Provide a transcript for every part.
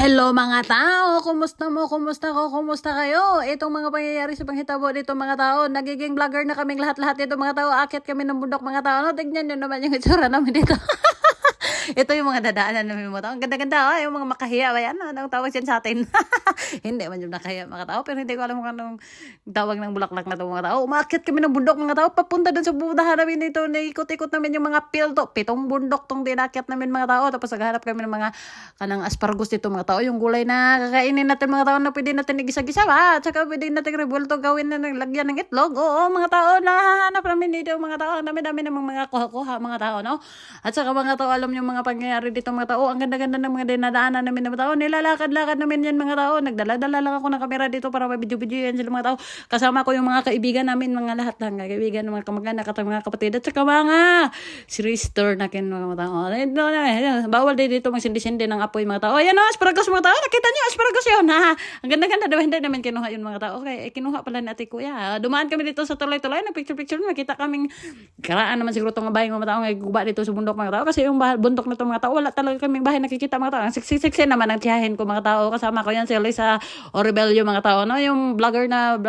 Hello mga tao! Kumusta mo? Kumusta ko? Kumusta kayo? Itong mga pangyayari sa panghitabo dito mga tao. Nagiging vlogger na kaming lahat-lahat dito mga tao. Akit kami ng bundok mga tao. No? Tignan nyo naman yung itsura namin dito. Ito yung mga dadaanan namin mga tao. Ang ganda-ganda. Yung mga makahiya. Ayan, anong tawag yan sa atin? Hindi man yung nakahiya mga tao. Pero hindi ko alam kung anong tawag ng bulaklak na ito mga tao. Umakit kami ng bundok mga tao. Papunta dun sa budahan namin dito. Naikot-ikot namin yung mga pildo. 7 bundok tong dinakit namin mga tao. Tapos naghanap kami ng mga kanang asparagus dito mga tao. Yung gulay na kakainin natin mga tao na pwede natin igisa-gisa ba? At saka pwede natin revuelto gawin na lagyan ng itlog. Oo mga tao. Nahanap namin dito mga tao. Ang dami-dami ng mga kuha-kuha mga tao. No? At saka mga tao alam yung mga pangyayari dito mga tao. Ang ganda-ganda ng mga dinadaanan namin mga tao. Nilalakad-lakad namin yan mga tao. Nagdala-dala lang ako ng kamera dito para mabidyo-bidyo yan sila mga tao. Kasama ko yung mga kaibigan namin, mga lahat lang. Kaibigan, mga kamag-anak at mga kapatid. At saka mga sister na kin mga tao. Bawal din dito magsindi-sindi ng apoy mga tao. Ayan o, asparagus mga tao. Nakita niyo, asparagus yun ha. Ang ganda-ganda. Hindi namin kinuha yun mga tao. Okay, kinuha pala ni ate kuya. Dumaan kami dito sa tulay-tulay. Nag-picture-picture. Nakita kaming karaan naman siguro itong bahay mga tao. Guba dito sa bundok mga tao. Kasi yung bundok na itong mga tao, wala talaga kaming bahay nakikita mga tao. Ang siksi-siksi naman ang tiyahin ko mga tao. Kasama ko yan si Lisa Orebelio mga tao. No? Yung vlogger na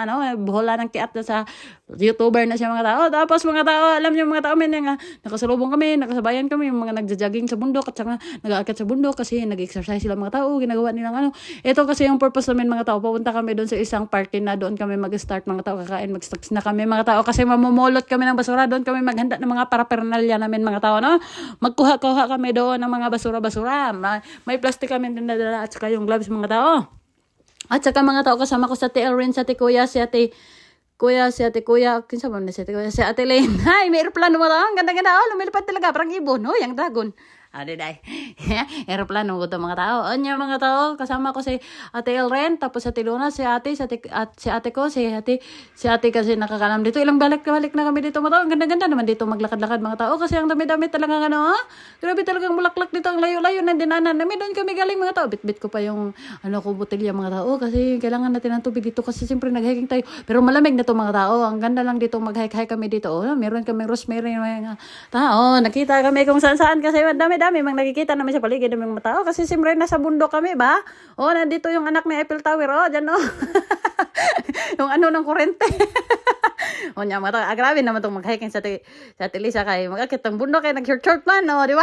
ano, buhola ng kiat na sa YouTuber na siya mga tao. Tapos mga tao, alam niyo mga tao, may nga nakasalubong kami, nakasabayan kami, yung mga nagja-jogging sa bundok at saka nag-aakit sa bundok kasi nag-exercise sila mga tao, ginagawa nilang ano. Ito kasi yung purpose namin mga tao, papunta kami doon sa isang party na doon kami mag-start mga tao, kakain, mag-stocks na kami mga tao kasi mamumulot kami ng basura, doon kami maghanda ng mga paraphernalia namin mga tao, no? Magkuha-kuha kami doon ng mga basura-basura. May plastic kami din nadala at saka yung gloves mga tao. At saka mga tao kasama ko sa TL Rin, sa ate kuya, si ate kuya, kinsa ba na si ate kuya, si ate Lane. Hay, may aeroplano mo tao. Ang ganda-ganda. Oh, lumilipad talaga. Parang ibon. Oh, yung dragon. Day. Aeroplano ko to mga tao. Anya mga tao, kasama ko si Ate Elren, tapos si Ate Luna, si ate ko, si ate kasi nakakalam dito. Ilang balik na kami dito mga tao. Ang ganda-ganda naman dito maglakad-lakad mga tao kasi ang dami-dami talaga ano ha. Grabe talagang bulaklak dito, ang layo-layo ng dinanan namin. Doon kami galing mga tao. Bit-bit ko pa yung botelya mga tao kasi kailangan natin ng tubig dito kasi siyempre nag-hiking tayo. Pero malamig na to mga tao. Ang ganda lang dito mag-hike kami dito. Oh, meron kaming rosemary mga tao. Nakita kami kung saan-saan kasi dami mang nakikita namin sa paligid ng mga tao kasi siyempre nasa bundok kami ba? Oh, nandito yung anak ni Eiffel Tower. Oh, dyan oh. Yung ano ng kurente. O niya mga tao, grabe naman itong mag-hiking sa Lisa kay mag-akit ng bundok kay nag-short man, no, di ba?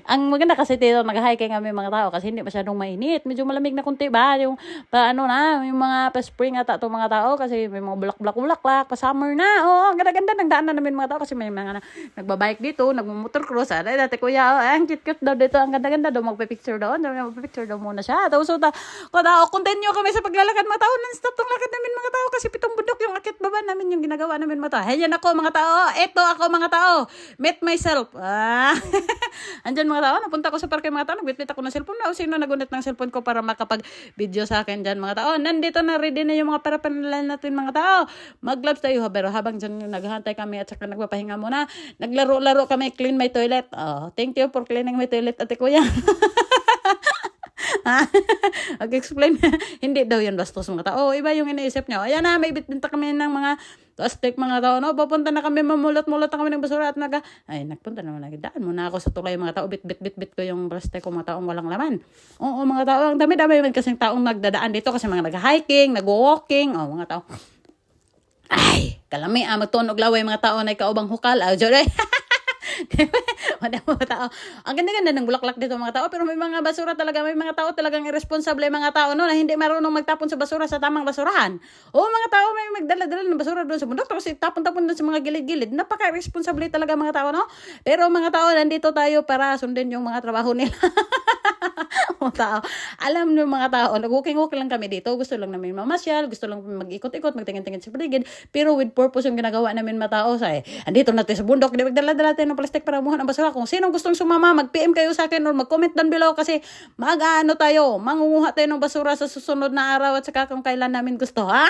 Ang maganda kasi dito mag-hiking kami mga tao kasi hindi masyadong mainit. Medyo malamig na kunti ba yung yung mga pa-spring ata itong mga tao kasi may mga bulaklak, pa-summer na. Oo, ang ganda-ganda ng daanan namin mga tao kasi may mga nagbabike dito, nagmo-motorcross. Dati kuya, ang cute-cute daw dito. Ang ganda-ganda daw magpa-picture daw. Magpa-picture daw muna siya. Tapos continue kami sa paglalakad mga tao. Non-stop tong lakad namin mga tao kasi 7 bundok yung akit baba namin yung ginagawa namin mga tao. Ayan ako mga tao. Ito ako mga tao. Meet myself. Andyan mga tao, napunta ko sa parke mga tao, nagbitbit ako ng cellphone na, o sino nagunit ng cellphone ko para makapag-video sa akin dyan mga tao. Nandito na, ready na yung mga paraphernalia natin mga tao. Mag-gloves tayo, pero habang dyan naghahantay kami at saka nagpapahinga muna, naglaro-laro kami, clean my toilet. Oh, thank you for cleaning my toilet, ate kuya. Mag-explain. Hindi daw yan bastos mga tao. Iba yung iniisip nyo. Ayan na, may bitbinta kami ng mga plastic mga tao. No? Papunta na kami, mamulot-mulot na kami ng basura at nagpunta naman. Daan muna ako sa tulay mga tao. Bit ko yung plastic ko mga taong walang laman. Oo mga tao. Ang dami-dami man kasing taong nagdadaan dito kasi mga nag-hiking, nag-walking. Oh mga tao. Ay, kalami magtunog laway mga tao na ikaubang hukal. Joray. Wala mga tao. Ang ganda-ganda ng bulaklak dito mga tao, pero may mga basura talaga, may mga tao talagang irresponsible mga tao no na hindi marunong magtapon sa basura sa tamang basurahan. O mga tao may magdala-dala ng basura doon sa bundok tapos itapon-tapon doon sa mga gilid-gilid. Napaka-irresponsible talaga mga tao no. Pero mga tao nandito tayo para sundin yung mga trabaho nila. Mga tao. Alam niyo mga tao, nag-walking-walking lang kami dito. Gusto lang namin mamasyal, gusto lang mag-ikot-ikot, magtingin-tingin sa paligid, pero with purpose yung ginagawa namin mga tao sa andito natin sa bundok, di magdala-dala tayo ng plastic para muha ng basura. Kung sino gustong sumama, mag-PM kayo sa akin or mag-comment down below kasi mangunguha tayo ng basura sa susunod na araw at saka kung kailan namin gusto, ha?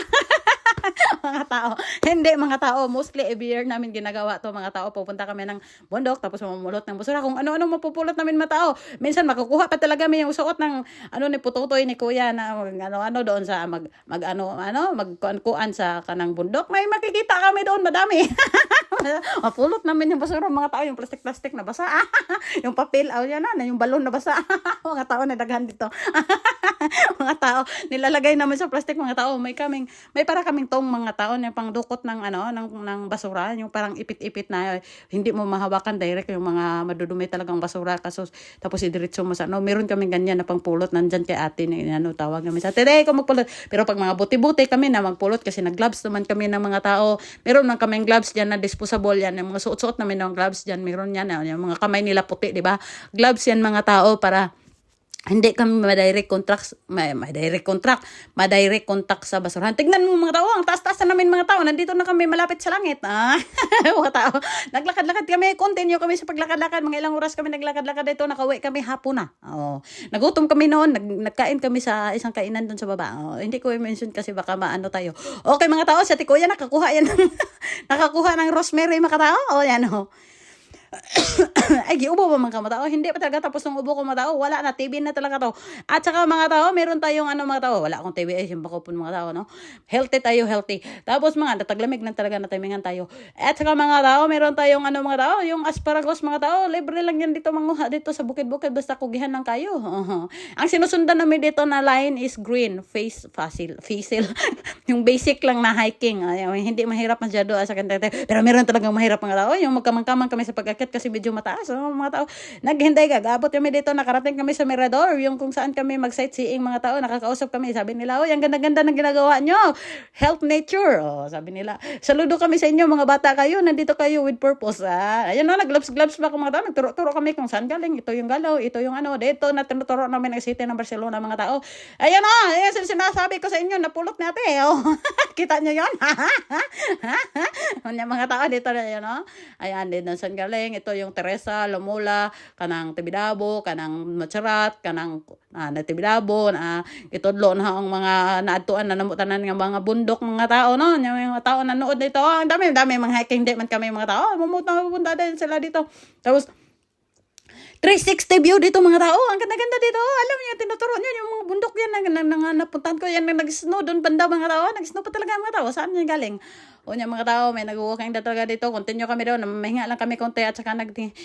Mga tao. Hindi mga tao. Mostly every year namin ginagawa to mga tao. Pupunta kami ng bundok tapos mamulot ng basura. Kung ano-ano mapupulot namin mga tao. Minsan makukuha pa talaga may yung suot ng ni pututoy ni kuya na ano doon sa magkuan sa kanang bundok. May makikita kami doon madami. Mapulot namin yung basura mga tao, yung plastic-plastic na basa. Yung papel, yan na, yung balon na basa. Mga tao na daghan dito. Mga tao, nilalagay namin sa plastic mga tao. May para kaming tong mga tao na pangdukot ng ng basura, yung parang ipit-ipit na hindi mo mahawakan direct yung mga madudumi talagang basura kaso tapos idiretso mo sa meron kaming ganyan na pangpulot nandiyan kay ate ni tawag namin sa today ko magpulot. Pero pag mga buti-buti kami na magpulot kasi nag-gloves naman kami ng mga tao. Meron man kaming gloves diyan na disposable yan, yung mga suot-suot namin ng gloves diyan, meron yan yung mga kamay nila puti, di ba? Gloves yan mga tao para hindi kami ma-direct contact sa basurahan. Tignan mo mga tao, ang taas-taas na namin mga tao. Nandito na kami malapit sa langit. Mga tao. Naglakad-lakad kami, continue kami sa paglakad-lakad. Mga ilang oras kami naglakad-lakad dito, nakauwi kami hapon na. Nagutom kami noon, nagkain kami sa isang kainan doon sa baba. Hindi ko i-mention kasi baka maano tayo. Okay mga tao, sa Tikuya nakakuha yan. Nakakuha ng rosemary mga tao. Yan ay, giubo ba mga tao? Hindi pa talaga tapos ng ubo ko mga tao. Wala na, TV na talaga to. At saka mga tao, meron tayong mga tao. Wala akong TV, yung bakopon mga tao, no? Healthy tayo, healthy. Tapos mga, nataglamig na talaga na timingan tayo. At saka mga tao, meron tayong mga tao, yung asparagus mga tao, libre lang yan dito manguha dito sa bukid-bukid, basta kugihan lang kayo. Ang sinusundan namin dito na line is green, facial. Yung basic lang na hiking. Hindi mahirap masyado sa kanta. Pero meron talagang mahirap mga tao. Yung magkamang-kamang kami sa pag-akit kasi medyo mataas. Mga tao, naghintay ka. Gabot kami dito, nakarating kami sa Mirador, yung kung saan kami mag-sightseeing mga tao, nakakausap kami. Sabi nila, ang ganda-ganda ng ginagawa nyo. Help nature. Sabi nila, saludo kami sa inyo, mga bata kayo, nandito kayo with purpose. Ayun nag-gloves pa ako mga tao, nagturo-turo kami kung saan galing. Ito yung galaw, ito yung dito na tinuturo namin ang city ng Barcelona mga tao. Ayun sinasabi ko sa inyo, napulot natin. Kita nyo yun? Mga tao dito na yun, ayan, din saan galing. Ito yung Teresa, Lamula, kanang Tibidabo, kanang Matsarat, kanang Tibidabo, itudlo na ang mga naadtuan na namutanan ng mga bundok mga tao, no? Yung mga tao nanood dito, ang dami mga hiking, di man kami mga tao, pumunta din sila dito. Tapos, 360 view dito mga tao. Ang ganda-ganda dito. Alam niyo, tinuturo niyo yung mga bundok yan na napuntahan ko yan, nag-snow doon banda mga tao. Nag-snow pa talaga mga tao. Saan niya galing? Mga tao, may nag-walking na talaga dito. Continue kami doon. Mahinga lang kami konti at saka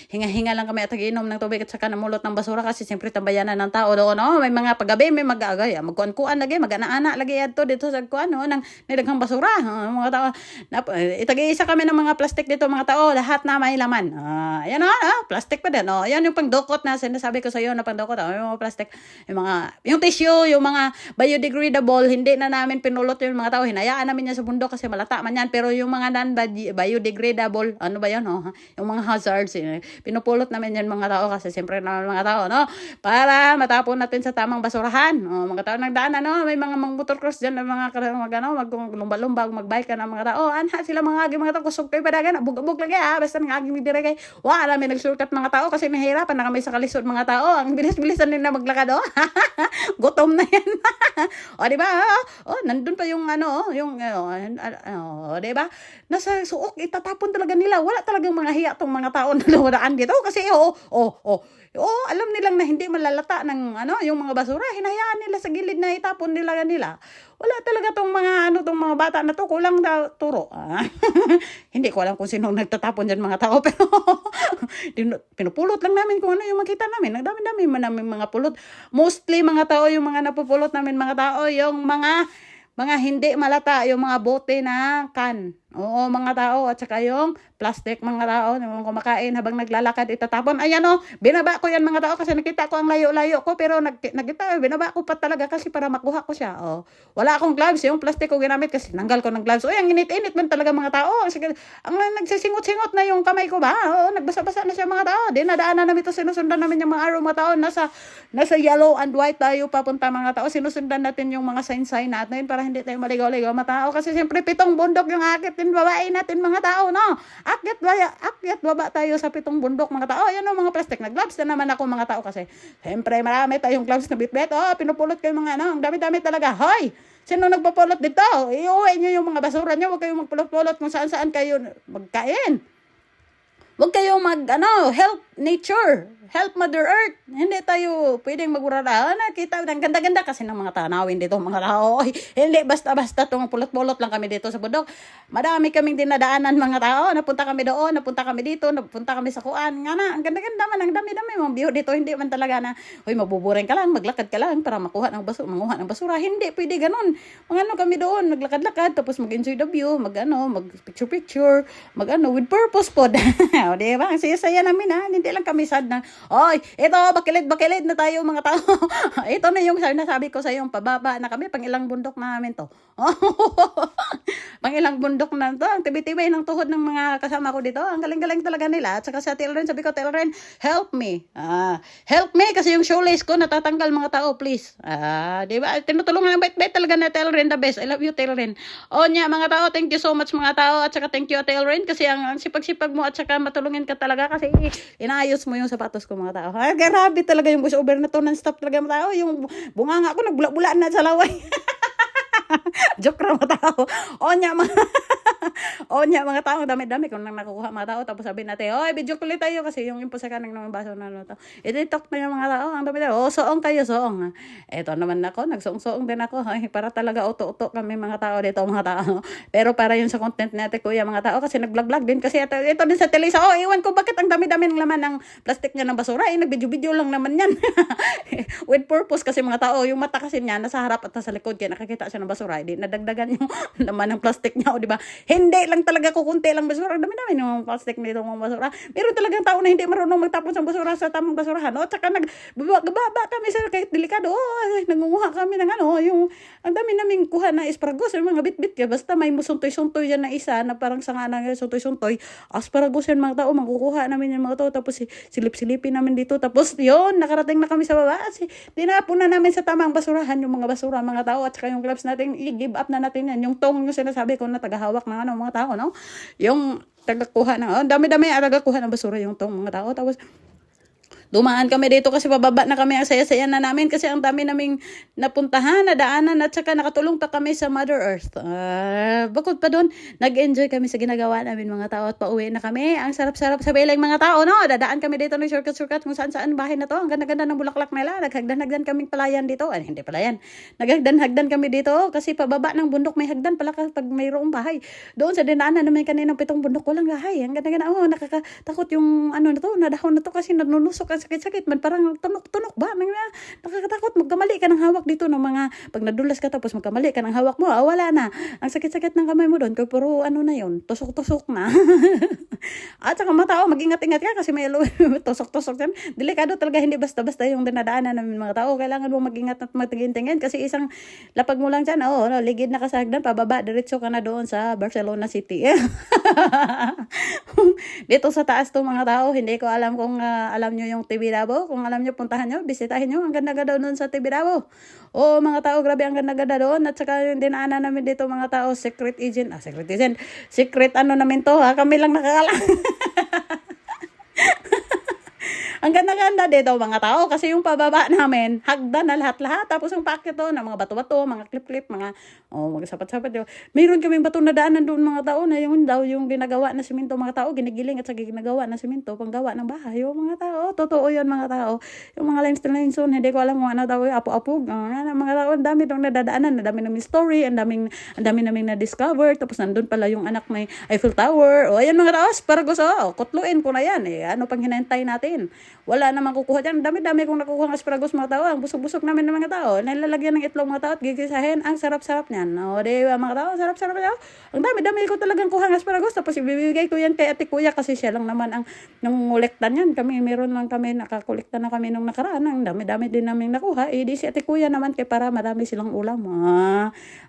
hinga-hinga lang kami at nag-inom ng tubig at saka namulot ng basura kasi siyempre tambayanan ng tao doon. May mga paggabi, may mag-agay. Magkuan-kuan lagi, mag-ana-ana lagi dito sa kuan, nang nilaghang basura. Mga tao, itag-iisa kami ng mga plastic dito mga tao. Lahat na may laman. Ayan plastic pa din. Yan yung pangdukot na sinasabi ko sa iyo na pangdukot. Yung mga plastic, yung tissue, yung mga biodegradable, hindi na namin pinulot yung mga tao. Hinayaan namin yan sa bundok kasi malata man yan. Pero yung mga non-biodegradable, ba yan, yung mga hazards, pinupulot namin yan mga tao kasi siyempre naman mga tao, no? Para matapon natin sa tamang basurahan. Mga tao nagdaan, may mga motocross dyan, mga lumba-lumba, magbike ka ng mga tao. Sila mga agi mga tao, kusog kayo padagan, bug-bug lagi, basta ng aging midire kay, wala, may nagsurkat mga tao kasi nahihirapan na kami sa kalisod mga tao. Ang bilis-bilisan nila maglakad, gutom na yan. Diba? Nandun pa yung diba? Nasa suok, itatapon talaga nila. Wala talagang mga hiya tong mga tao na luwadaan dito. Kasi, alam nilang na hindi malalata ng, yung mga basura. Hinayaan nila sa gilid na itapon nila. Wala talaga tong mga bata na to. Kulang na turo. Hindi ko alam kung sino nagtatapon dyan mga tao. Pero, pinupulot lang namin kung ano yung makita namin. Nagdami-dami namin mga pulot. Mostly mga tao, yung mga napupulot namin mga tao, yung mga hindi malata, yung mga bote na can. Mga tao, at saka yung plastic mga tao, yung kumakain habang naglalakad, itatapon. Ayan binaba ko yan mga tao kasi nakita ko ang layo-layo ko, pero binaba ko pa talaga kasi para makuha ko siya. Wala akong gloves, yung plastic ko ginamit kasi nanggal ko ng gloves. Ang init-init man talaga mga tao. Ang nagsisingot-singot na yung kamay ko ba? Nagbasa-basa na siya mga tao. Dinadaanan namin ito, sinusundan namin yung mga araw mga tao. Nasa yellow and white tayo papunta mga tao. Sinusundan natin yung mga sign natin para hindi tayo maligaw-ligaw mga tao. Kasi siyempre 7 bundok yung akit babae natin mga tao, no? Akyat baba tayo sa 7 bundok mga tao. Ayan mga plastic na gloves na naman ako mga tao kasi siyempre marami tayong gloves na bitbit. Pinupulot kayo mga ang dami-dami talaga. Hoy! Sino nagpapulot dito? Iuwi nyo yung mga basura nyo. Huwag kayong magpulot-pulot kung saan-saan kayo magkain. Huwag kayong help nature. Help Mother Earth. Hindi tayo pwedeng magurada. Nakita, ang ganda-ganda kasi ng mga tanawin dito, mga tao. Ay, hindi basta-basta itong pulot-pulot lang kami dito sa bundok. Madami kaming dinadaanan mga tao. Napunta kami doon, napunta kami dito, napunta kami sa kuan. Nga na, ang ganda-ganda man, ang dami-dami mga view dito. Hindi man talaga na, uy, mabuburing ka lang, maglakad ka lang para manguha ng basura. Hindi, pwede ganun. Kami doon, naglakad-lakad, tapos mag-enjoy the view, mag-picture-picture, with purpose po. O, diba? Ang saya-saya namin ha. Hindi lang kami sad na, oy, ito, bakilid na tayo mga tao. Ito na yung nasabi ko sa yung pababa na kami, pang ilang bundok na namin to. Pang ilang bundok na to. Ang tibay-tibay ng tuhod ng mga kasama ko dito. Ang galing-galing talaga nila. At saka sa Telren, sabi ko, Telren, help me. Help me kasi yung shoelace ko natatanggal mga tao, please. Di ba? Tinutulungan ng bait-bait talaga na Telren, the best. I love you, Telren. O niya, mga tao, thank you so much mga tao. At saka thank you, Telren, kasi ang sipag-sipag mo at saka matulungin ka talaga kasi inayos mo yung sapatos ko mga tao. Grabe talaga yung voice-over na to. Non-stop talaga mga tao. Yung bunganga ko, nagbula-bula na sa laway. Joke lang mga tao. O niya mga tao, dami-dami kung nang nakukuha mga tao. Tapos sabi natin, oy, video ulit tayo kasi yung impo sa kanang ng baso na to. Ito-talk na yung mga tao. Ang dami tayo, soong kayo, soong. Ito naman ako, nagsoong-soong din ako. Ay, para talaga uto-uto kami mga tao dito, mga tao. Pero para yun sa content natin, kuya, mga tao, kasi nag-vlog din. Kasi ito din sa telesa, iwan ko bakit ang dami-dami ng laman ng plastic niya ng basura. Nag-video-video lang naman yan. With purpose kasi mga tao, yung mata kasi niya, nasa harap at nasa likod, kaya nakakita siya ng basura. Hindi nadagdagan yung laman ng plastic niya, di ba? Hindi lang talaga kukunti lang basura. Dami-dami ng plastic nito mga basura. Meron talagang tao na hindi marunong magtapon ng basura sa tamang basurahan. O, tsaka nagbaba kami sa kahit delikado. Ay, nangunguha kami ng yung ang dami naming kuha na asparagus. Yung mga bit-bit ka. Basta may musuntoy-suntoy yan na isa na parang sanga na suntoy-suntoy. Asparagus yan mga tao. Magkukuha namin yung mga tao. Tapos silip-silipin namin dito. Tapos yun, nakarating na kami sa baba. Dinapon na namin sa tamang basurahan yung mga basura mga tao. At saka yung gloves natin, i-give up na natin yan. Yung tong yung sinasabi ko na tagahawak ng mga tao, no? Yung tagakuha ng, dami-dami tagakuha ng basura yung tong mga tao. Tapos, dumaan kami dito kasi pababa na kami, ang saya-saya na namin kasi ang dami naming napuntahan, nadaanan at saka nakatulong pa kami sa Mother Earth. Bukod pa doon, nag-enjoy kami sa ginagawa namin mga tao at pauwi na kami. Ang sarap-sarap sa Beleng mga tao, no? Dadaan kami dito ng shortcut kung saan-saan bahay na to. Ang ganda-ganda ng bulaklak nila. Naghagdan-hagdan kaming palayan dito. Hindi palayan. Naghagdan-hagdan kami dito kasi pababa ng bundok may hagdan pala pag mayroong bahay. Doon sa dinaanan namin kaninang 7 bundok walang bahay. Ang ganda-ganda. Nakakatakot yung na to, nadahon na to kasi nanunusok sakit-sakit man, parang tunok-tunok ba? Nakakatakot, magkamali ka ng hawak dito ng mga, pag nadulas ka tapos magkamali ka ng hawak mo, wala na. Ang sakit-sakit ng kamay mo doon, kaya puro na yun, tusok-tusok na. At saka mga tao, mag-ingat-ingat ka kasi may tusok-tusok yan. Delikado talaga, hindi basta-basta yung dinadaanan namin mga tao. Kailangan mo mag-ingat at magtingin-tingin kasi isang lapag mo lang dyan, ligid na kasagdan, pababa, diretso ka na doon sa Barcelona City. Dito sa taas to mga tao, hindi ko alam kung alam nyo yung Tibidabo. Kung alam nyo, puntahan nyo, bisitahin nyo. Ang ganda-ganda doon sa Tibidabo. Mga tao, grabe, ang ganda-ganda doon. At saka yung dinaanan namin dito mga tao, secret agent namin to, kami lang nakakala. Ang ganda-ganda dito mga tao kasi yung pababa namin, hagdan na lahat-lahat. Tapos yung packet to ng mga bato-bato, mga clip-clip, mga sapat-sapat. Mayroon kaming bato na daanan doon mga tao na yung daw yung ginagawa na simento mga tao, ginigiling at saka ginagawa na simento, panggawa ng bahay. Yung mga tao, totoo yun mga tao. Yung mga limestone, hindi ko alam kung ano daw yung apo-apog. Mga tao, ang dami doon nadadaanan, ang dami naming story, ang dami naming na-discover. Tapos nandun pala yung anak may Eiffel Tower. Ayan mga tao, asparagus, kutluin ko na yan. Ano pang hinantay natin? Wala namang kukuha dyan. Dami-dami kong nakukuha ng asparagus mga tao. Ang busog-busog namin ng mga tao. Nilalagyan ng itlog mga tao at gigisahin. Ang sarap-sarap niyan. Di ba mga tao? Sarap-sarap niyan. Ang dami-dami ko talagang kuha ng asparagus. Tapos ibibigay ko yan kay ate kuya kasi siya lang naman ang nangungulekta niyan. Meron lang kami, nakakolekta na kami nung nakaraan. Ang dami-dami din namin nakuha. Di si ate kuya naman kay para marami silang ulam.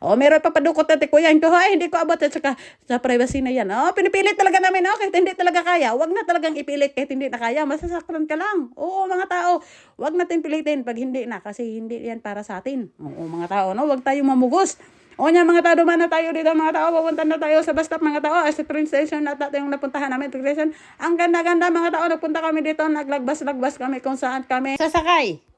Meron pa padukot ate kuya. Hindi ko abot at saka sa privacy na yan. Pinipilit talaga namin. Kahit hindi talaga kaya. Wag na talagang ipilit kahit hindi na kaya. Masasaktan ka lang. Mga tao, wag natin pilitin pag hindi na kasi hindi yan para sa atin. Mga tao, no? Wag tayong mamugos. Mga tao, dumaan na tayo dito mga tao, pupunta na tayo sa bus stop mga tao, sa train station na yung napuntahan namin, train station. Ang ganda-ganda mga tao, nagpunta kami dito, naglagbas-lagbas kami kung saan kami sasakay.